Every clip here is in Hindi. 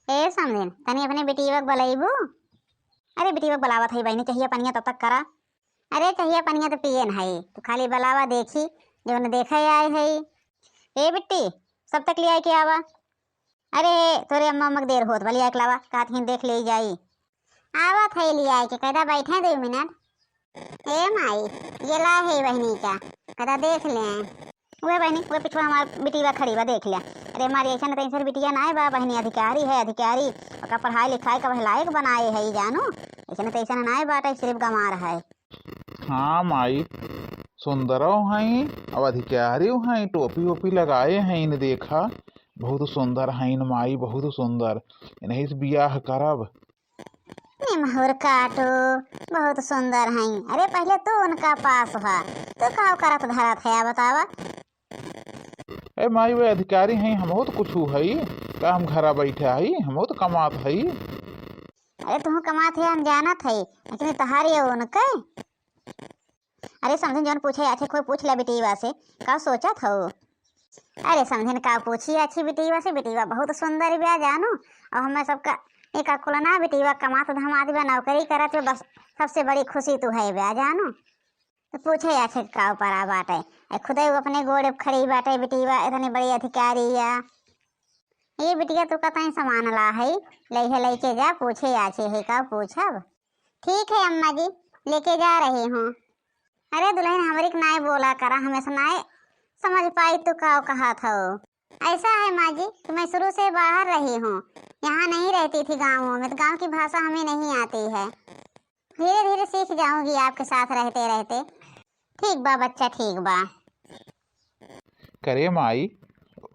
ए समझेन तनी अपने बेटीवा के बलैबू। अरे बेटीवा बुलावत है बहनी, चाहिए पनिया तब तक करा। अरे चाहिए पनिया तो पिए न है, तो खाली बुलावा देखी जो न देखे आए है। ए बिट्टी सब तक ले आए के आवा। अरे तोरे अम्मा अम्मा के देर होत बलिया के लावा कात ही देख ले जाई। आवत है ले आए के कदा बैठे 2 मिनट। ए माई ये ला है बहनी का कदा देख ले। वे बहनी वे पिछवा हमार बिटिया खड़ी बा देख लिया। अरे हमारी ऐसा न तैसे बिटिया ना है बा बहनी, अधिकारी है अधिकारी, और पढ़ाई लिखाई का लायक बनाए है जानो। ऐसा न तैसा ना है बाटा सिर्फ गमार है। हाँ माई सुंदर हैं और अधिकारी हैं, टोपी वोपी लगाए हैं इन देखा, बहुत सुंदर हैं इन माई, बहुत सुंदर। इन्हीं से बियाह करब। निमहुर काटो बहुत सुंदर हैं। अरे पहले तो उनका पास हुआ तो का करत धरत है बतावा। ए माई वे अधिकारी हैं, हम तो कुछ है का, हम घरा बैठे है, हम तो कमात है। अरे तुम कमात है हम जानत है, लेकिन तहारी उनके। अरे समझन जौन पूछे अच्छे कोई पूछ ले बेटीवा से का सोचत हो। अरे समझन का पूछी अच्छी बेटीवा से, बेटीवा बहुत सुंदर ब्या जानो। और हमें सबका एक खुलना बेटीवा कमात धमात बा नौकरी करत बस, सबसे बड़ी खुशी तू है ब्या जानो। तो पूछे अच्छे का ऊपर बाटे खुदे अपने गोड़े खड़ी बाटे बेटीवा इतनी बड़ी अधिकारी या। ये बिटिया तू कतई सामान ला है ले लेके जा, पूछे आछे है का पूछब। ठीक है अम्मा जी लेके जा रही हूँ। अरे दुल्हन हमारी नाय बोला करा, हमेशा नाय समझ पाई तू का कहा था। ऐसा है माँ जी कि मैं शुरू से बाहर रही हूँ, यहाँ नहीं रहती थी गाँव में, तो गाँव की भाषा हमें नहीं आती है। धीरे धीरे सीख जाऊंगी आपके साथ रहते रहते। ठीक बा बच्चा ठीक बा। करे माई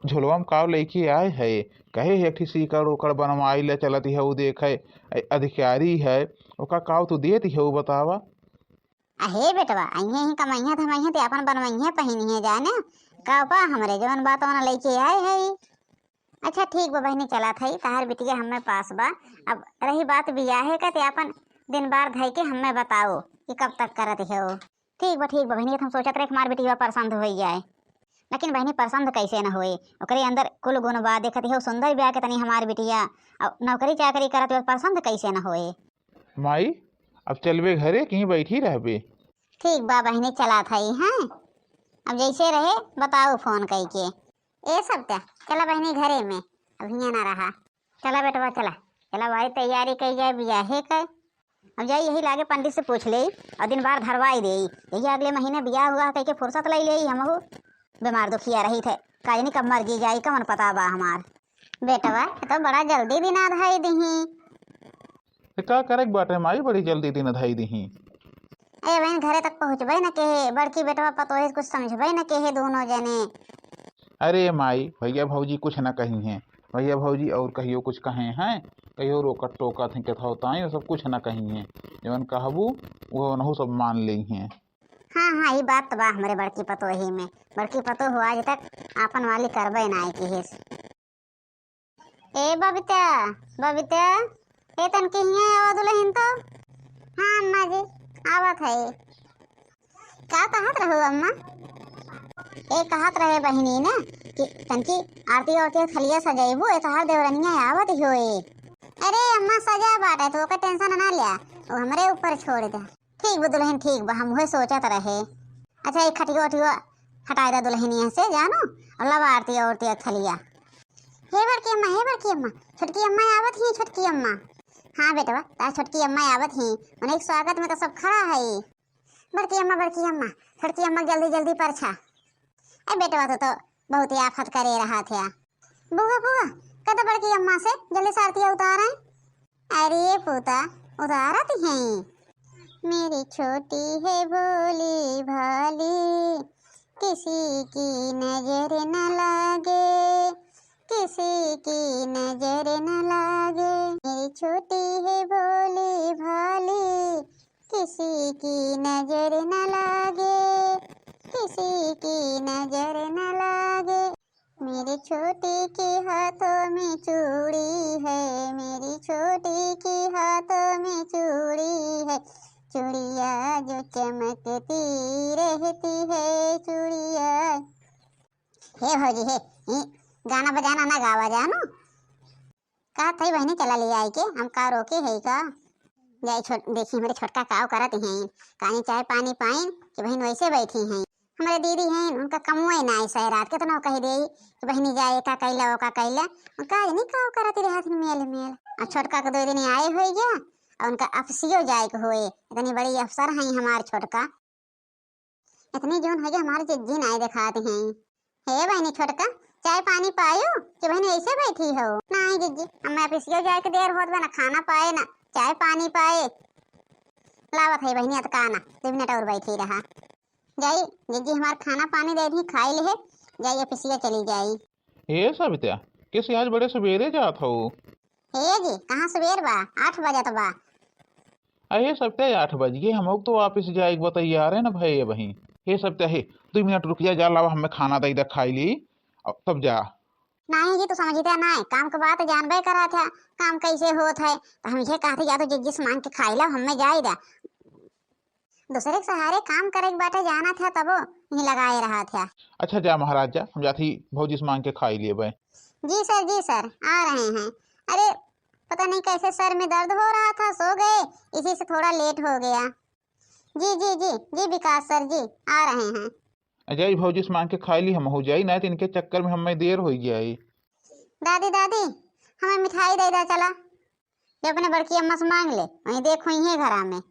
झुलवा में काव लेके आए है, कहे एक ठी सीकड़ उकड़ बनवाई ले चलती है, वो देखे अधिकारी है ओका काव तू देती है वो बतावा। अहे बेटवा अइहे ही कमाइया धमाइया ते अपन बनवाइया पहिनिए जाने का पा हमरे जवन बात ओना लेके आए है। अच्छा ठीक बा बहनी चला थई तहार बिटिया हमें पास बा। अब रही बात बियाहे का ते अपन दिन बार धई के हमें बताओ कि कब तक करत हो। ठीक बा बहनी, हम सोचत रहे हमार बिटिया पसंद हो जाए, लेकिन बहनी पसंद कैसे न होए, ओकरे अंदर कुल गुण बा देखत हो सुंदर ब्याह के तनी हमार बिटिया अब नौकरी चाकरी करत हो पसंद कैसे न होए। माई अब चलबे घरे कहीं बैठी रहबे। ठीक बा बहनी चला थई हैं, अब जैसे रहे बताओ फोन करके। ए सब क्या चला बहनी घरे में अब यहाँ ना रहा। चला बेटवा चला चला भाई तैयारी कही जाए बियाहे कर। अब जाए यही लागे पंडित से पूछ ले और दिन बार धरवाई दे, यही अगले महीने बियाह हुआ कह के फुर्सत ले ले। हम बीमार दुखिया रही थे काजनी कब मर जी जाई कमन पता बा हमार। बेटवा तो बड़ा जल्दी दिन आधाई दही। का करे बाटे माई बड़ी जल्दी दिन धाई दही। ए बहन घरे तक पहुँचबे न के बड़की बेटवा पतोहे कुछ समझबे न के दोनों जने। अरे माई भैया भौजी कुछ न कही हैं, भैया भौजी और कहियो कुछ कहे हैं, कहियो रोकत टोकत हैं कथा होता सब कुछ न कही हैं, जवन कहबू वो नहु सब मान ली हैं। हाँ हाँ ये बात तो बा हमारे बड़की पतोही में, बड़की पतो हो आज तक आपन वाली करबे ना की हिस। ए बबीता बबीता ए तन के हिया आवा दुल्हन तो। हाँ अम्मा जी आवत है। का कहत रहो अम्मा। ए कहत रहे बहिनी ना कि तनकी आरती औरती थलिया सजाइबू ए तहार देवरनिया आवत होए। अरे अम्मा सजा बाटे तो ओका टेंशन ना लिया, वो हमरे ऊपर छोड़ दे। ठीक बा दुल्हन ठीक बा, हम वही सोचत रहे। अच्छा एक खटियो वटियो हटाए दा दुल्हनिया से जानो और लवा आरती औरती थलिया। हे बड़की अम्मा छोटकी अम्मा आवत ही छोटकी अम्मा। हाँ बेटवा तार छोटकी अम्मा आवत ही, उन्हें स्वागत में तो सब खड़ा है। बड़की अम्मा छोटकी अम्मा जल्दी जल्दी परछा। ए बेटवा तो बहुत ही आफत करे रहा था। बुआ बुआ कद बड़की अम्मा से जल्दी से आरती उतार। अरे पूता उतारत हैं। मेरी छोटी है भोली भाली, किसी की नजर न लागे, किसी की नजर न लागे। मेरी छोटी है भोली भाली, किसी की नजर न लागे, किसी की नजर न लागे। मेरी छोटी के हाथों में चूड़ी है, मेरी छोटी के हाथों में चूड़ी है, चूड़िया जो चमकती रहती है चूड़िया। हे भौजी हे गाना बजाना ना गावा जानो कहा थई बहनी चला ले आई के हम का रोके है का। जाई देखी हमारे छोटका काव करत हैं, कानी चाय पानी पाइन कि बहन वैसे बैठी हैं। हमारे दीदी हैं उनका कमुए ना ऐसा रात के तो ना कह दे कि बहनी जाए का कैला का कैला उनका नहीं काव करत रहे हाथ मेल मेल। और छोटका के 2 दिन आए हो गया और उनका अफसियो जाए के होए। इतनी बड़ी अफसर हैं हमारे छोटका, इतनी जोन है हमारे जिज्जी नाई दिखाते हैं। हे बहनी छोटका चाय पानी पायो कि बहनी ऐसे बैठी हो। नहीं जिज्जी हमें अफसियो जाए के देर होत बा, ना खाना पाए ना चाय पानी पाए। लावत है बहनी अतकाना 2 मिनट और बैठी रहा। जाई जिज्जी हमार खाना पानी दे दी खाई ले जाई अफसियो चली जाई। हे सविता किस आज बड़े सवेरे जात हो। हे जी कहाँ सवेर बा 8 बजत बा। अरे सविता 8 बज गए हम तो वापिस जाए बताइए आ रहे ना भाई वही। हे सविता हे 2 मिनट रुक जा लावा हमें खाना दे खाई ली तब जा। नहीं जी तो समझते ना काम के बात जानबे करा था काम कैसे होत है तो हम ये कहते या तो जिज्जी मांग के खाई ला हमें जाई दा। दूसरे के सहारे काम करे के बाटे जाना था तब नहीं लगाए रहा था। अच्छा जा महाराज जा हम जाती भौजी से मांग के खाई लिए भाई। जी सर आ रहे हैं। अरे पता नहीं कैसे सर में दर्द हो रहा था सो गए इसी से थोड़ा लेट हो गया। जी विकास सर जी आ रहे हैं। अजय भौजी से मांग के खाई ली हम हो जाई ना तो इनके चक्कर में हमें देर हो जाई। दादी हमें मिठाई दे दा चला ये अपने बड़की अम्मा से मांग ले वहीं देखो ही घरा में।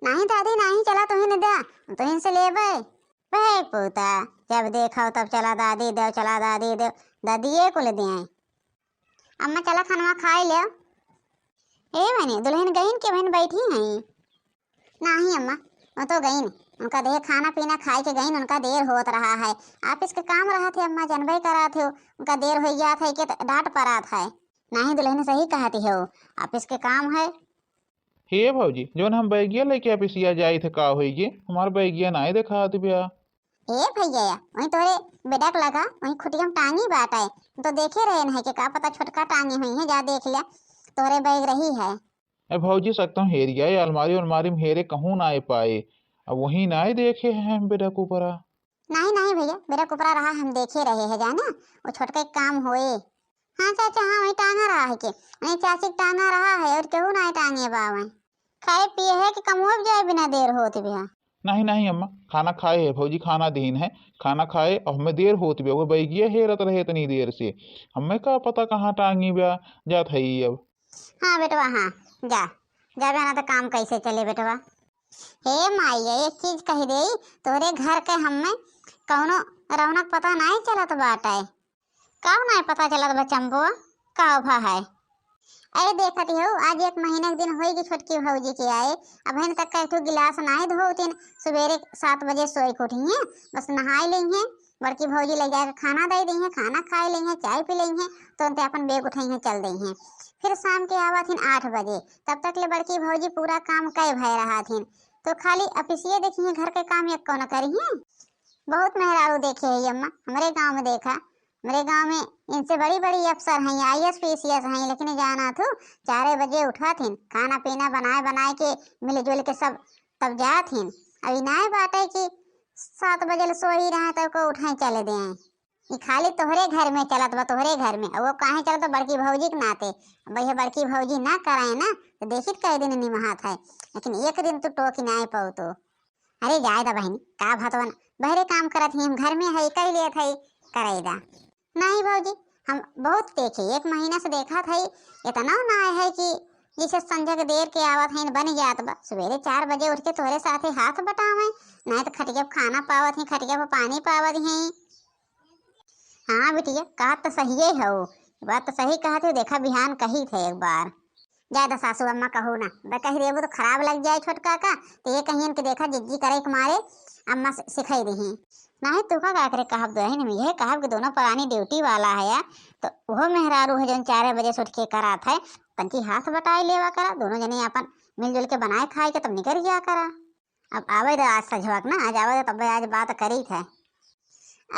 नहीं दादी नहीं चला तुहिन दे तुहिन से ले भाई पूता जब देखो तब चला दादी दे चला दादी दे दादी को ले दिए। अम्मा चला खाना खाई ले। ए बहनी दुल्हन गईन के बहन बैठी हैं। नहीं अम्मा वो तो गईन उनका देह खाना पीना खाए के गईन उनका देर होत रहा है। आप इसके काम रहा थे अम्मा जानबे करा थे उनका देर हो गया था कि डांट पड़ा था। नहीं दुल्हन सही कहती हो आप इसके काम है। हे भौजी जोन हम बैगिया लेके अफिसिया जाए थे का हो हमारे बैगिया ना देखा भैया। ए भैया वही तोरे बेडक लगा वही खुटिया में टांगी बाट है तो देखे रहे न है कि का पता छोटका टांगी हुई है जा देख लिया तोरे बैग रही है। भौजी सकता हूँ हेरिया अलमारी अलमारी में हेरे कहूँ ना पाए अब वही ना देखे हैं हम बेटा ऊपरा। नहीं भैया मेरा कुपरा रहा हम देखे रहे हैं जाना वो छोटका एक काम होए। हाँ चाचा हाँ वही टांगा रहा है कि वही चाची टांगा रहा है और केहू ना टांगे बावे खाए पिए है कि कम हो जाए बिना देर होती भी। नहीं अम्मा खाना खाए है भौजी खाना दीन है खाना खाए और हमें देर होती भी बैगिया हेरत रहे इतनी देर से हमें का पता कहाँ टांगी ब्या जात है अब। हाँ बेटवा हाँ जा ना तो काम कैसे चले बेटवा। हे माई एक चीज कही दे तोरे घर के हमें कौनो रौनक पता नहीं चलत बाटे काव नहीं पता चलत बा चंबुआ काव भा है। अरे देखती हो आज 1 महीने के दिन होगी छोटकी भौजी के आए अब हन तक का गिलास नहीं धोतीन सवेरे 7 बजे सोई के उठी हैं बस नहाई ली हैं बड़की भौजी ले जाकर खाना दे दी हैं खाना खाए ली हैं चाय पी ली हैं तो उनते अपन बेग उठाई हैं चल दी हैं। फिर शाम के आवा थी 8 बजे तब तक ले बड़की भौजी पूरा काम कई भय रहा थी तो खाली अफिसिये देखी है घर के काम एक कौन करी है। बहुत मेहरारू देखे है अम्मा हमारे गांव में देखा मेरे गांव में इनसे बड़ी बड़ी अफसर हैं IAS PCS हैं लेकिन जाना थू 4 बजे उठा थी खाना पीना बनाए के मिलजुल के सब तब जा थी। अभी नाय बाटे कि 7 बजे सो ही रहे तब को उठाए चले दे ये खाली तोहरे घर में चलत बा तोहरे घर में वो काहे चलत बड़की भौजी के नाते भैया बड़की भौजी ना कराए ना तो देखित कई दिन निमहात है लेकिन एक दिन तू टोकी ना पाऊ तो। अरे जाए दा बहनी का भतवन बहरे काम करत ही हम घर में है कई लिए थे करे दा। नहीं भौजी हम बहुत देखे 1 महीना से देखा था इतना ना है कि जिसे संजय के देर के आवत है बन जात बा सवेरे 4 बजे उठ के तोहरे साथे हाथ बटावे नहीं तो खटिया खाना पावत है खटिया पर पानी पावत है। हाँ बिटिया कहा तो सही है हो बात तो सही कहते हो देखा बिहान कही थे एक बार ज्यादा सासू अम्मा कहो ना कही देबो तो खराब लग जाए छोटका का तो ये कहीं के देखा जिज्जी करे के मारे अम्मा सिखाई दी नहीं तू का करे कहब दो है यह कहब कि दोनों पुरानी ड्यूटी वाला है या तो वो मेहरारू है जो 4 बजे से उठ के करा था तंकी हाथ बटाई लेवा करा दोनों जने अपन मिलजुल के बनाए खाए के तब निकल गया करा। अब आवे तो आज सजवक ना आज आवे तब आज बात करी थे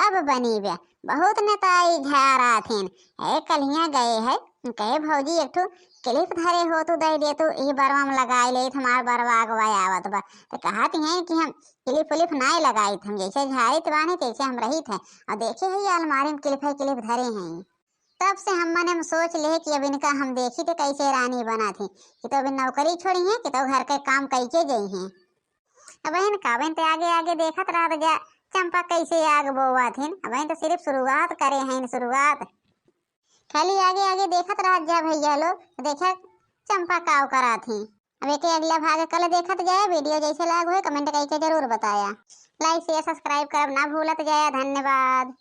अब बनी बे बहुत नेताई घर आथिन ए कलिया गए है कहे भौजी एक ठो क्लिप धरे हो तो दे दे तो ई बरवा में लगाई ले हमार बरवा अगवा आवत बा तो कहती हैं कि हम क्लिप उलिप नहीं लगाई हम जैसे झाड़ित बानी तैसे हम रही थे और देखे है अलमारी में क्लिप धरे हैं तब से हम सोच ले कि अब इनका हम देखी तो कैसे रानी बना थी कि तो अभी नौकरी छोड़ी है कि तो घर के काम कैके गई हैं। अब इनका बहन तो आगे आगे देखत रह जा चंपा कैसे आग बोआ थी। अब तो सिर्फ शुरुआत करे हैं, शुरुआत खाली आगे आगे देखत रह जा भैया लोग, देखा चंपा काव करा थी। अब एक अगला भाग कल देखत जाए। वीडियो जैसे लाग हो कमेंट करके जरूर बताया। लाइक शेयर सब्सक्राइब करना भूलत जाए। धन्यवाद।